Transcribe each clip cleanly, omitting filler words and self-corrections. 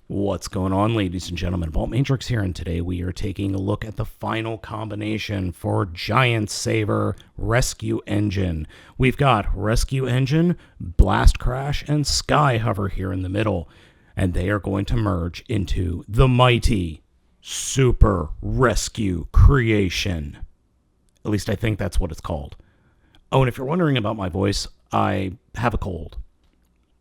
What's going on, ladies and gentlemen? Baltmatrix here, and today we are taking a look at the final combination for Giant Saber Rescue Engine. We've got Rescue Engine, Blast Crash, and Sky Hover here in the middle, and they are going to merge into the mighty Super Rescue Creation. At least I think that's what it's called. Oh, and if you're wondering about my voice, I have a cold.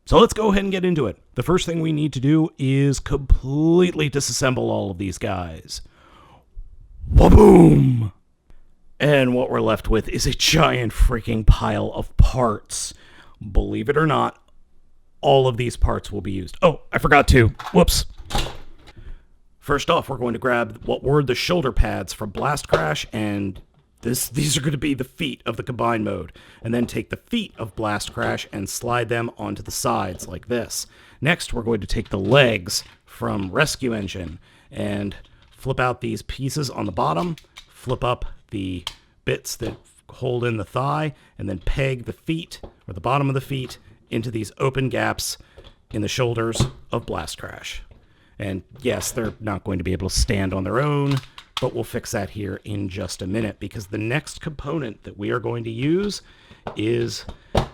So let's go ahead and get into it. The first thing we need to do is completely disassemble all of these guys. Waboom! And what we're left with is a giant freaking pile of parts. Believe it or not, all of these parts will be used. Oh, I forgot to. Whoops. First off, we're going to grab what were the shoulder pads from Blast Crash, and these are going to be the feet of the combined mode. And then take the feet of Blast Crash and slide them onto the sides like this. Next, we're going to take the legs from Rescue Engine and flip out these pieces on the bottom, flip up the bits that hold in the thigh, and then peg the feet, or the bottom of the feet, into these open gaps in the shoulders of Blast Crash. And yes, they're not going to be able to stand on their own, but we'll fix that here in just a minute, because the next component that we are going to use is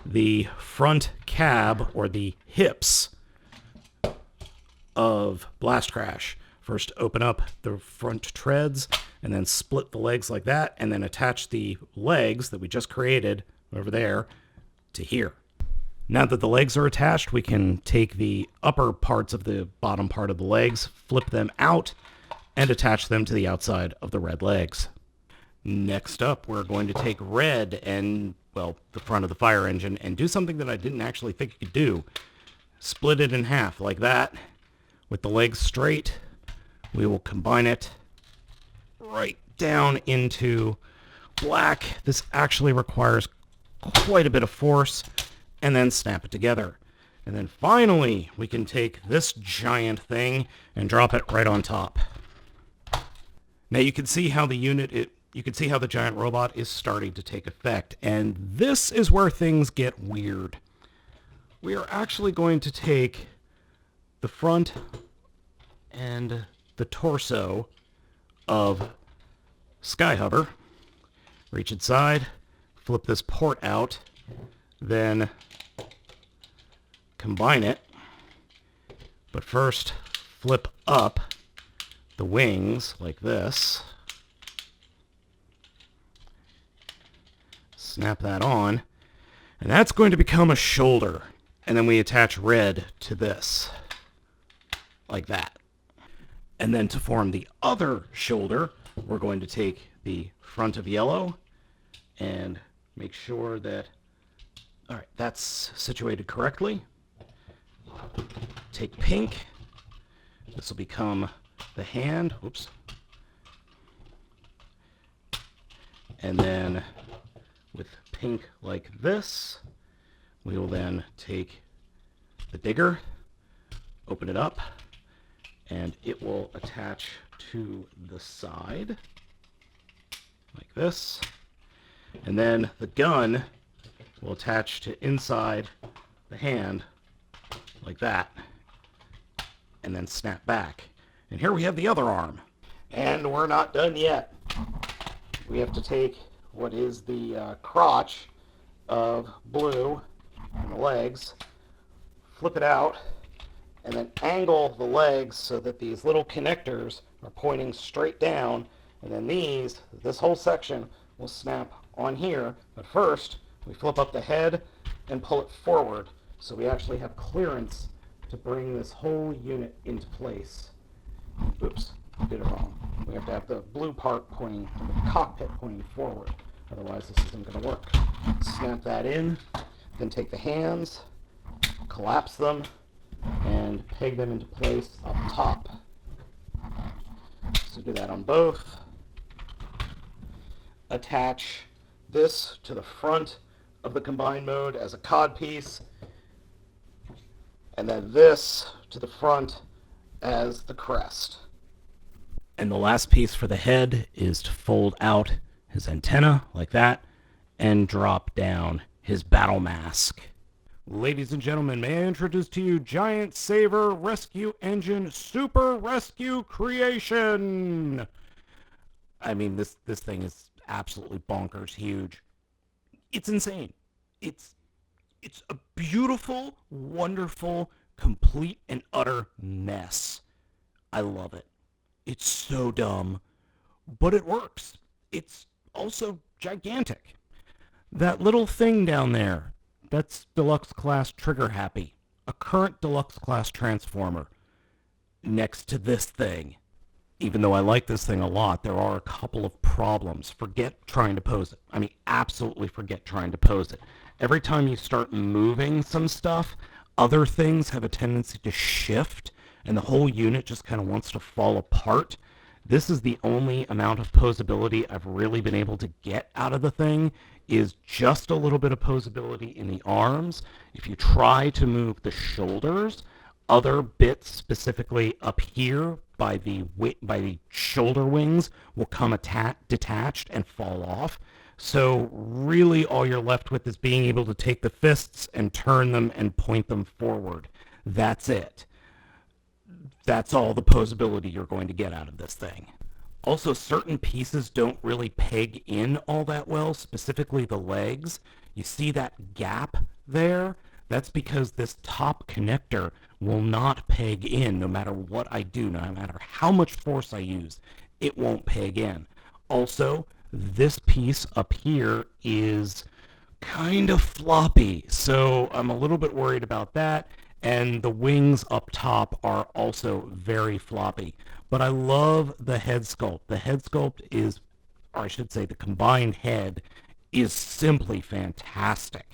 the front cab, or the hips, of Blast Crash. First, open up the front treads, and then split the legs like that, and then attach the legs that we just created over there to here. Now that the legs are attached, we can take the upper parts of the bottom part of the legs, flip them out, and attach them to the outside of the red legs. Next up, we're going to take red and, well, the front of the fire engine, and do something that I didn't actually think you could do. Split it in half like that. With the legs straight, we will combine it right down into black. This actually requires quite a bit of force, and then snap it together. And then finally, we can take this giant thing and drop it right on top. Now you can see how the giant robot is starting to take effect, and this is where things get weird. We are actually going to take the front and the torso of Sky Hover, reach inside, flip this port out, then combine it, but first flip up the wings like this, snap that on, and that's going to become a shoulder. And then we attach red to this like that. And then to form the other shoulder, we're going to take the front of yellow and make sure that, all right, that's situated correctly. Take pink. This will become the hand. Whoops. And then with pink like this, we will then take the digger, open it up, and it will attach to the side like this. And then the gun will attach to inside the hand like that, and then snap back. And here we have the other arm. And we're not done yet. We have to take what is the crotch of Blue and the legs, flip it out, and then angle the legs so that these little connectors are pointing straight down, and then this whole section will snap on here. But first, we flip up the head and pull it forward, so we actually have clearance to bring this whole unit into place. Oops, I did it wrong. We have to have the blue part pointing, the cockpit pointing forward, otherwise this isn't going to work. Snap that in, then take the hands, collapse them, and peg them into place up top. So do that on both. Attach this to the front of the combined mode as a cod piece, and then this to the front as the crest. And the last piece for the head is to fold out his antenna like that and drop down his battle mask. Ladies and gentlemen, may I introduce to you Giant Saver Rescue Engine Super Rescue Creation? I mean, this thing is absolutely bonkers huge. It's insane. It's a beautiful, wonderful, complete and utter mess. I love it. It's so dumb, but it works. It's also gigantic. That little thing down there, that's Deluxe Class Trigger Happy, a current Deluxe Class Transformer. Next to this thing, even though I like this thing a lot, there are a couple of problems. Forget trying to pose it. I mean, absolutely forget trying to pose it. Every time you start moving some stuff, other things have a tendency to shift, and the whole unit just kind of wants to fall apart. This is the only amount of posability I've really been able to get out of the thing, is just a little bit of posability in the arms. If you try to move the shoulders, other bits specifically up here by the shoulder wings will come detached and fall off. So really all you're left with is being able to take the fists and turn them and point them forward. That's it. That's all the posability you're going to get out of this thing. Also, certain pieces don't really peg in all that well, specifically the legs. You see that gap there? That's because this top connector will not peg in no matter what I do, no matter how much force I use. It won't peg in. Also, this piece up here is kind of floppy, so I'm a little bit worried about that. And the wings up top are also very floppy. But I love the head sculpt. The head sculpt is, or I should say the combined head, is simply fantastic.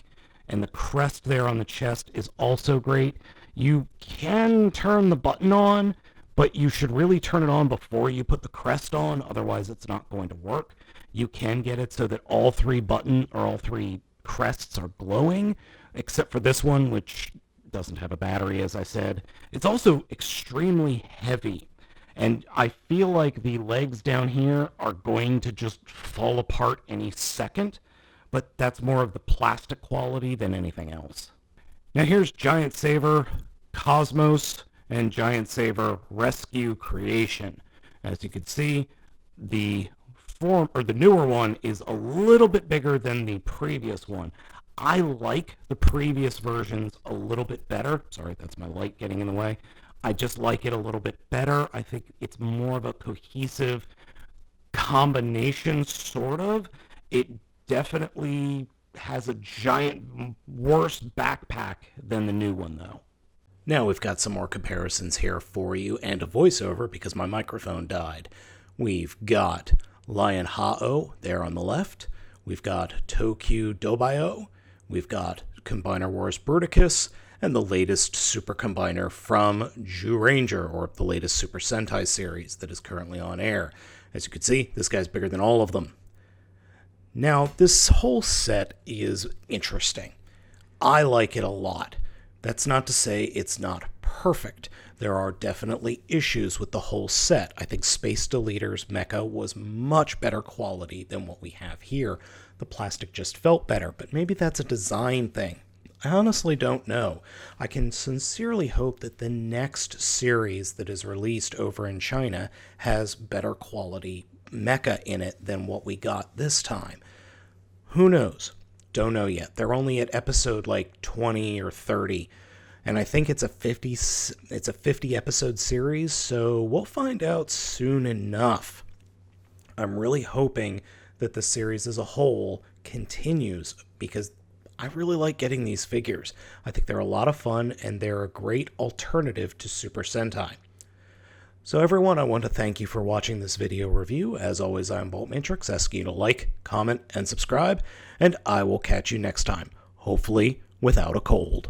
And the crest there on the chest is also great. You can turn the button on, but you should really turn it on before you put the crest on, otherwise it's not going to work. You can get it so that all three crests are glowing, except for this one, which doesn't have a battery, as I said. It's also extremely heavy, and I feel like the legs down here are going to just fall apart any second, but that's more of the plastic quality than anything else. Now here's Giant Saver Cosmos and Giant Saver Rescue Creation. As you can see, the newer one is a little bit bigger than the previous one. I like the previous versions a little bit better. Sorry, that's my light getting in the way. I just like it a little bit better. I think it's more of a cohesive combination, sort of. It definitely has a giant worse backpack than the new one, though. Now we've got some more comparisons here for you and a voiceover because my microphone died. We've got Lion Ha'o there on the left. We've got Tokyu Dobayo. We've got Combiner Wars Bruticus, and the latest Super Combiner from Zyuranger, or the latest Super Sentai series that is currently on air. As you can see, this guy's bigger than all of them. Now, this whole set is interesting. I like it a lot. That's not to say it's not perfect. There are definitely issues with the whole set. I think Space Deleter's mecha was much better quality than what we have here. The plastic just felt better, but maybe that's a design thing. I honestly don't know. I can sincerely hope that the next series that is released over in China has better quality mecha in it than what we got this time. Who knows? Don't know yet. They're only at episode like 20 or 30. And I think it's a 50 episode series, so we'll find out soon enough. I'm really hoping that the series as a whole continues because I really like getting these figures. I think they're a lot of fun and they're a great alternative to Super Sentai. So everyone, I want to thank you for watching this video review. As always, I'm Baltmatrix, asking you to like, comment, and subscribe, and I will catch you next time, hopefully without a cold.